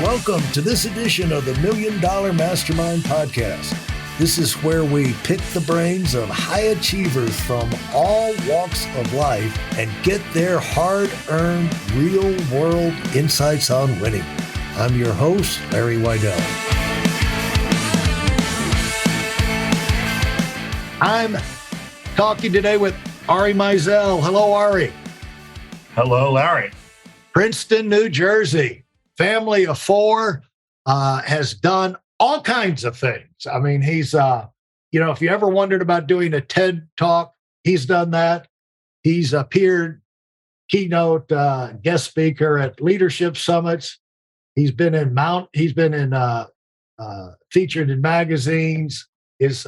Welcome to this edition of the Million Dollar Mastermind podcast. This is where we pick the brains of high achievers from all walks of life and get their hard-earned, real-world insights on winning. I'm your host, Larry Weidel. I'm talking today with Ari Meisel. Hello, Ari. Hello, Larry. Princeton, New Jersey. Family of four, has done all kinds of things. I mean, he's, if you ever wondered about doing a TED Talk, he's done that. He's appeared keynote guest speaker at leadership summits. He's been featured in magazines. His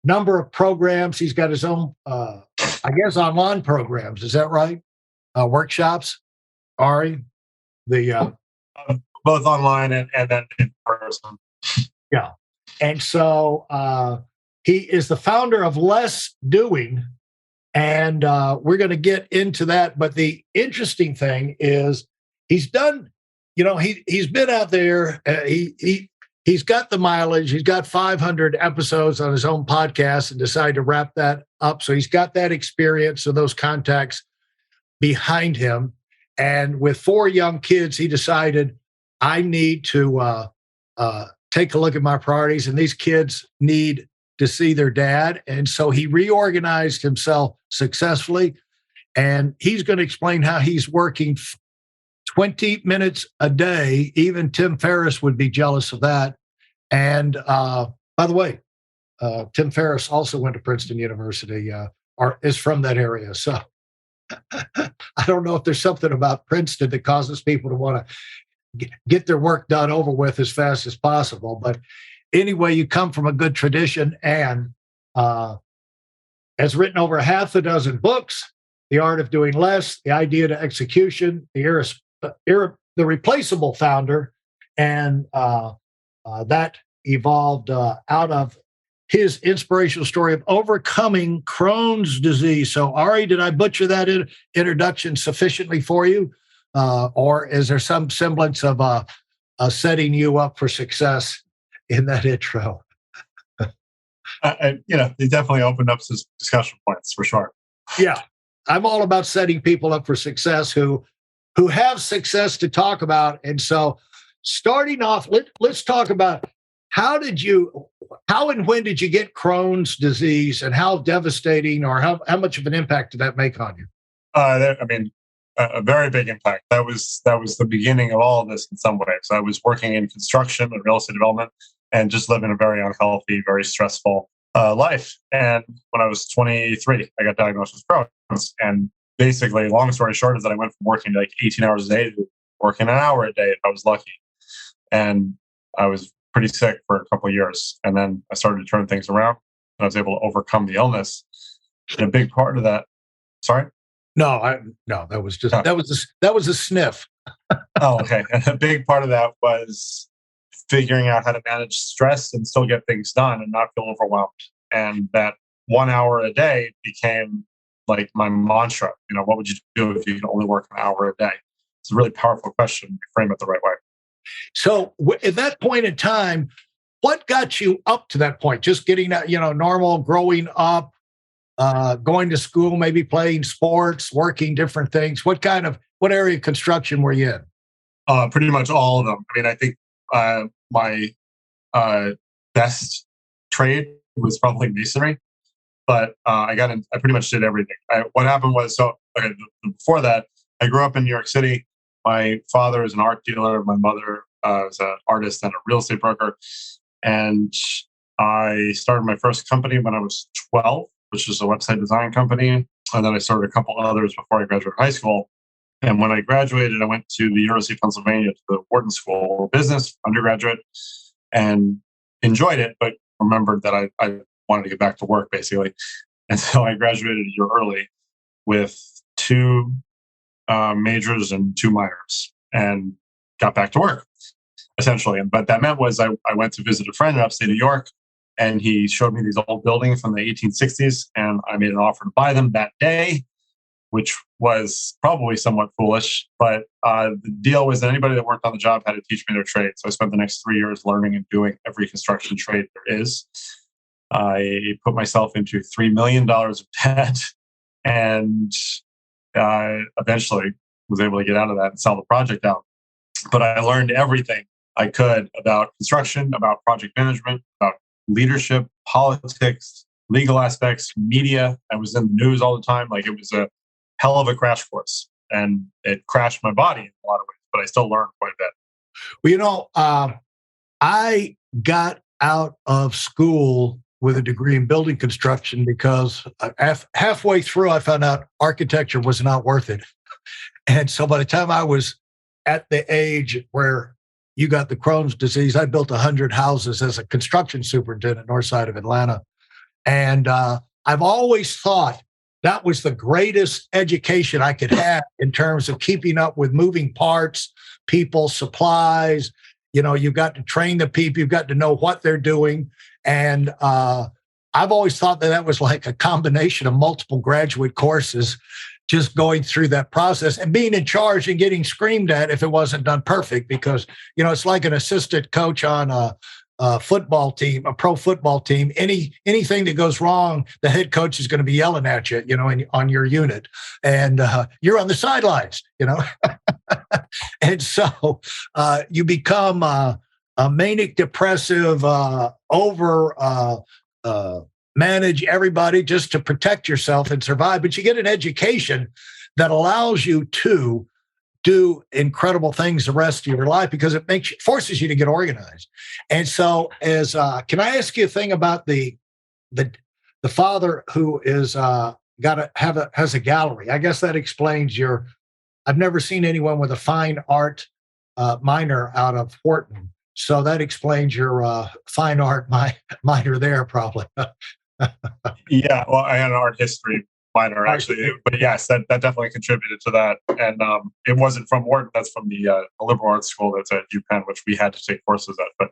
number of programs. He's got his own, online programs. Is that right? Workshops, Ari? Both online and then in person. Yeah. And so he is the founder of Less Doing, and we're going to get into that. But the interesting thing is he's done, he's been out there. He's got the mileage. He's got 500 episodes on his own podcast and decided to wrap that up. So he's got that experience and those contacts behind him. And with four young kids, he decided, I need to take a look at my priorities, and these kids need to see their dad. And so he reorganized himself successfully, and he's going to explain how he's working 20 minutes a day. Even Tim Ferriss would be jealous of that. And by the way, Tim Ferriss also went to Princeton University, or is from that area. So I don't know if there's something about Princeton that causes people to want to get their work done over with as fast as possible. But anyway, you come from a good tradition and has written over half a dozen books: The Art of Doing Less, The Idea to Execution, The Replaceable Founder, and that evolved out of his inspirational story of overcoming Crohn's disease. So, Ari, did I butcher that introduction sufficiently for you? Or is there some semblance of setting you up for success in that intro? It definitely opened up some discussion points for sure. Yeah, I'm all about setting people up for success who have success to talk about. And so, starting off, let's talk about how and when did you get Crohn's disease, and how devastating or how much of an impact did that make on you? A very big impact. That was the beginning of all of this in some ways. I was working in construction and real estate development and just living a very unhealthy, very stressful life. And when I was 23, I got diagnosed with Crohn's. And basically, long story short, is that I went from working like 18 hours a day to working an hour a day if I was lucky. And I was pretty sick for a couple of years. And then I started to turn things around, and I was able to overcome the illness. And a big part of that, sorry? No, that was just, that was a sniff. Oh, okay. And a big part of that was figuring out how to manage stress and still get things done and not feel overwhelmed. And that 1 hour a day became like my mantra. What would you do if you could only work an hour a day? It's a really powerful question if you frame it the right way. So at that point in time, what got you up to that point? Just getting that, normal growing up, going to school, maybe playing sports, working different things. What area of construction were you in? Pretty much all of them. I think my best trade was probably masonry, but I pretty much did everything. What happened was, before that, I grew up in New York City. My father is an art dealer. My mother was an artist and a real estate broker. And I started my first company when I was 12, which is a website design company. And then I started a couple others before I graduated high school. And when I graduated, I went to the University of Pennsylvania to the Wharton School of Business, undergraduate, and enjoyed it, but remembered that I wanted to get back to work, basically. And so I graduated a year early with 2 majors and 2 minors and got back to work, essentially. But that meant was I went to visit a friend in upstate New York, and he showed me these old buildings from the 1860s, and I made an offer to buy them that day. which was probably somewhat foolish. But the deal was that anybody that worked on the job had to teach me their trade. So I spent the next 3 years learning and doing every construction trade there is. I put myself into $3 million of debt and eventually was able to get out of that and sell the project out. But I learned everything I could about construction, about project management, about leadership, politics, legal aspects, media. I was in the news all the time. Like, it was a hell of a crash course, and it crashed my body in a lot of ways, but I still learned quite a bit. Well, I got out of school with a degree in building construction because halfway through, I found out architecture was not worth it. And so by the time I was at the age where you got the Crohn's disease, I built 100 houses as a construction superintendent north side of Atlanta. And I've always thought that was the greatest education I could have in terms of keeping up with moving parts, people, supplies. You've got to train the people, you've got to know what they're doing. And I've always thought that was like a combination of multiple graduate courses, just going through that process and being in charge and getting screamed at if it wasn't done perfect, because, it's like an assistant coach on a football team, a pro football team. Anything that goes wrong, the head coach is going to be yelling at you, on your unit, and you're on the sidelines, and so you become a manic depressive, manage everybody just to protect yourself and survive. But you get an education that allows you to do incredible things the rest of your life, because it forces you to get organized. And so, can I ask you a thing about the father who is has a gallery? I guess that explains I've never seen anyone with a fine art minor out of Wharton. So that explains your fine art minor there, probably. Yeah, well, I had an art history minor, actually, but yes, that definitely contributed to that. And it wasn't from Wharton; that's from the liberal arts school that's at UPenn, which we had to take courses at. But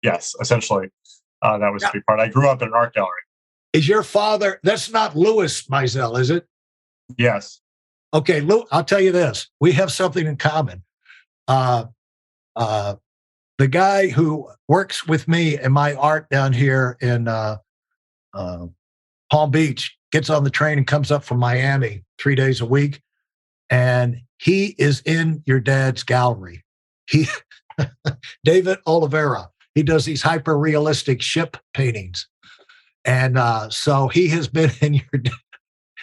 yes, essentially, that was a big part. I grew up in an art gallery. Is your father? That's not Louis Meisel, is it? Yes. Okay, Lou. I'll tell you this: we have something in common. The guy who works with me in my art down here in Palm Beach gets on the train and comes up from Miami 3 days a week, and he is in your dad's gallery. David Oliveira. He does these hyper realistic ship paintings, and so he has been in your.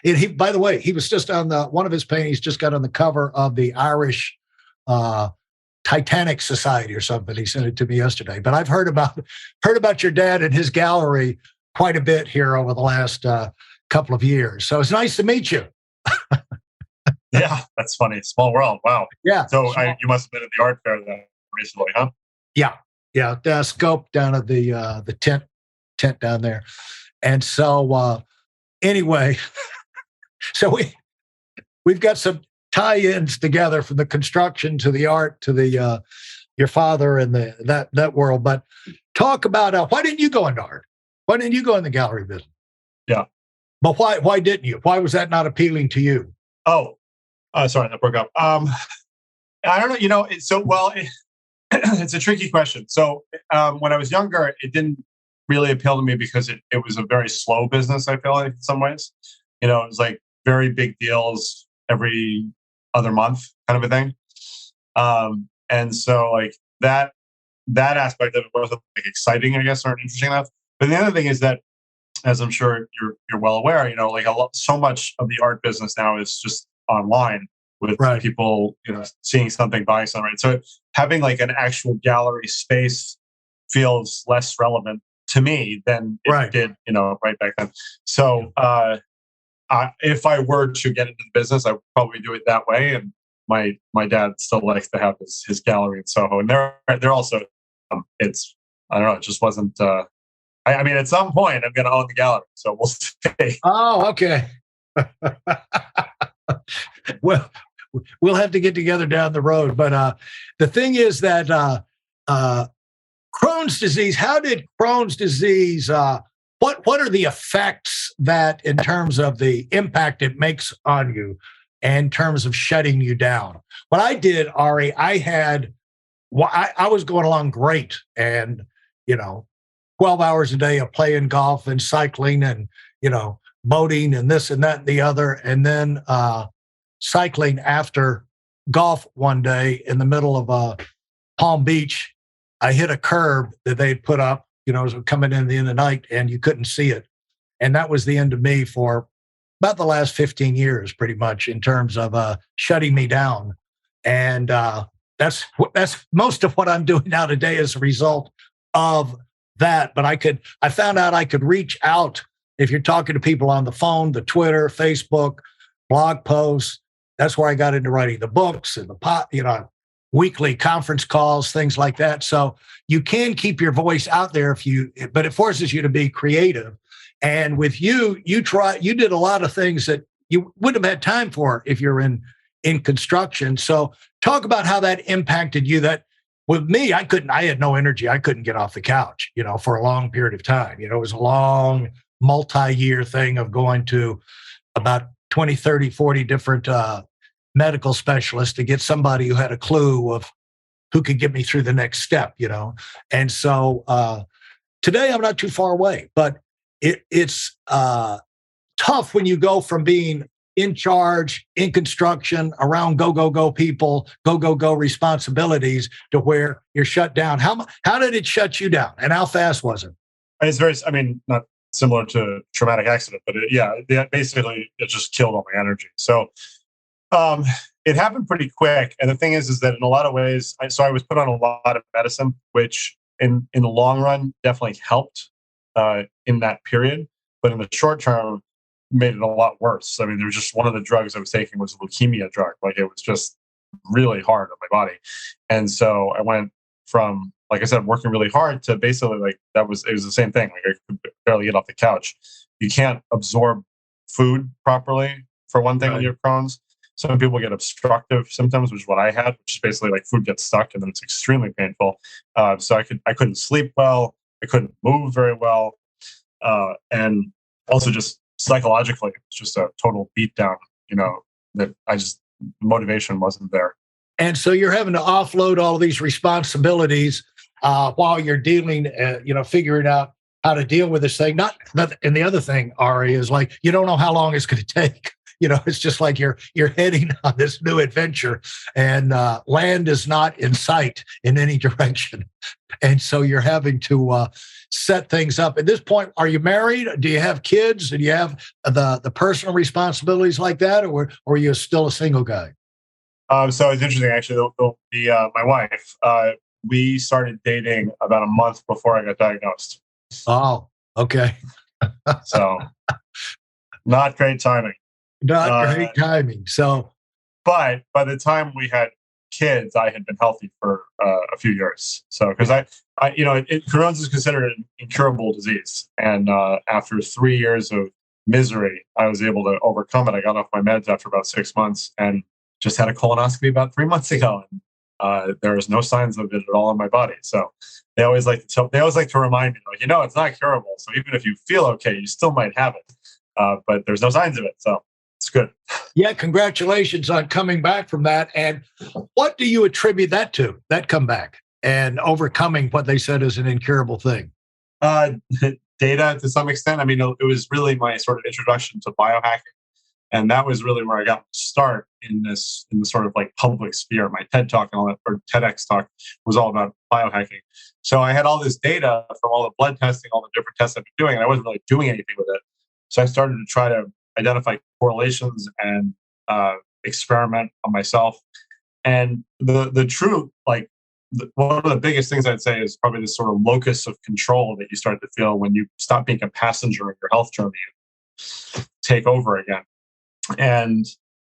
And he, by the way, he was just on one of his paintings just got on the cover of the Irish Titanic Society or something. He sent it to me yesterday. But I've heard about your dad and his gallery quite a bit here over the last couple of years. So it's nice to meet you. Yeah, that's funny. Small world. Wow. Yeah. So you must have been at the art fair then recently, huh? Yeah. Scope down at the tent down there. And so anyway, so we've got some tie-ins together from the construction to the art to the your father and that world. But talk about why didn't you go into art? Why didn't you go in the gallery business? Yeah. But why didn't you? Why was that not appealing to you? Oh, sorry, that broke up. I don't know. It's a tricky question. So when I was younger, it didn't really appeal to me because it was a very slow business, I feel like, in some ways. It was like very big deals every other month kind of a thing. And so like that aspect of it wasn't like exciting, I guess, or interesting enough. But the other thing is that, as I'm sure you're well aware, like so much of the art business now is just online with people, seeing something, buying something. Right? So having like an actual gallery space feels less relevant to me than it did, right back then. So if I were to get into the business, I would probably do it that way. And my dad still likes to have his gallery in Soho, and they're also it's I don't know, it just wasn't. I mean, at some point, I'm going to own the gallery, so we'll see. Oh, okay. Well, we'll have to get together down the road. But the thing is that Crohn's disease. How did Crohn's disease? What are the effects that, in terms of the impact it makes on you? in terms of shutting you down. What I did, Ari, I was going along great, and 12 hours a day of playing golf and cycling and boating and this and that and the other, and then cycling after golf one day in the middle of Palm Beach. I hit a curb that they'd put up, it was coming in the end of the night, and you couldn't see it. And that was the end of me for about the last 15 years, pretty much, in terms of shutting me down. And that's most of what I'm doing now today as a result of that. But I found out I could reach out if you're talking to people on the phone, the Twitter, Facebook, blog posts. That's where I got into writing the books and weekly conference calls, things like that. So you can keep your voice out there but it forces you to be creative. And with you did a lot of things that you wouldn't have had time for if you're in construction. So talk about how that impacted you. That with me, I had no energy. I couldn't get off the couch, for a long period of time. It was a long multi-year thing of going to about 20, 30, 40 different medical specialists to get somebody who had a clue of who could get me through the next step, And so today I'm not too far away, but it's tough when you go from being in charge, in construction, around go people, go responsibilities, to where you're shut down. How did it shut you down, and how fast was it? It's not similar to a traumatic accident, but basically it just killed all my energy. So it happened pretty quick. And the thing is that in a lot of ways, I was put on a lot of medicine, which in the long run definitely helped in that period. But in the short term, made it a lot worse. I mean, there was just one of the drugs I was taking was a leukemia drug. Like, it was just really hard on my body. And so I went from, like I said, working really hard to basically it was the same thing. Like, I could barely get off the couch. You can't absorb food properly, for one thing, when you have Crohn's. Some people get obstructive symptoms, which is what I had, which is basically like food gets stuck and then it's extremely painful. So I couldn't sleep well. I couldn't move very well. And also just psychologically, it's just a total beatdown, that motivation wasn't there. And so you're having to offload all of these responsibilities while you're dealing, figuring out how to deal with this thing. And the other thing, Ari, is like, you don't know how long it's going to take. It's just like you're heading on this new adventure, and land is not in sight in any direction. And so you're having to set things up. At this point, are you married? Do you have kids? Do you have the personal responsibilities like that, or are you still a single guy? So it's interesting, actually. My wife, we started dating about a month before I got diagnosed. Oh, okay. So not great timing. Not great timing. So, but by the time we had kids, I had been healthy for a few years. So, because Crohn's is considered an incurable disease, and after 3 years of misery, I was able to overcome it. I got off my meds after about 6 months, and just had a colonoscopy about 3 months ago, and there was no signs of it at all in my body. So they always like to remind me, it's not curable. So even if you feel okay, you still might have it, but there's no signs of it. So it's good. Yeah, congratulations on coming back from that. And what do you attribute that to, that comeback and overcoming what they said is an incurable thing? Data, to some extent. I mean, it was really my sort of introduction to biohacking. And that was really where I got to start in the sort of like public sphere. My TED talk and all that, or TEDx talk, was all about biohacking. So I had all this data from all the blood testing, all the different tests I've been doing, and I wasn't really doing anything with it. So I started to try to identify correlations and experiment on myself. And the truth, one of the biggest things I'd say is probably this sort of locus of control that you start to feel when you stop being a passenger in your health journey and take over again. And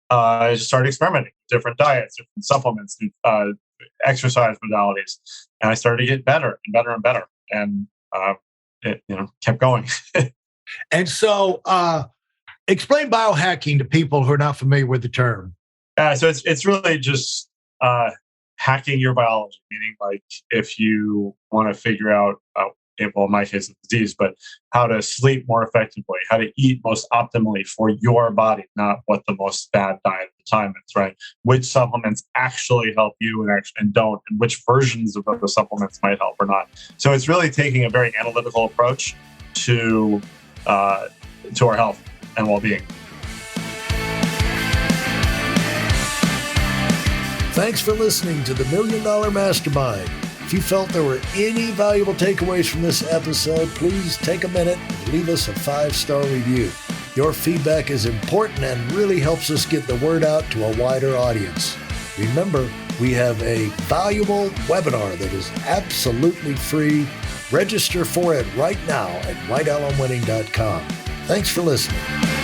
I just started experimenting with different diets, different supplements, exercise modalities, and I started to get better and better and better. And it kept going. And so, explain biohacking to people who are not familiar with the term. So it's really just hacking your biology, meaning like if you want to figure out well, in my case, it's disease, but how to sleep more effectively, how to eat most optimally for your body, not what the most bad diet at the time is, right? Which supplements actually help you and don't, and which versions of those supplements might help or not. So it's really taking a very analytical approach to our health and well-being. Thanks for listening to the Million Dollar Mastermind. If you felt there were any valuable takeaways from this episode, please take a minute and leave us a 5-star review. Your feedback is important and really helps us get the word out to a wider audience. Remember, we have a valuable webinar that is absolutely free. Register for it right now at weidelonwinning.com. Thanks for listening.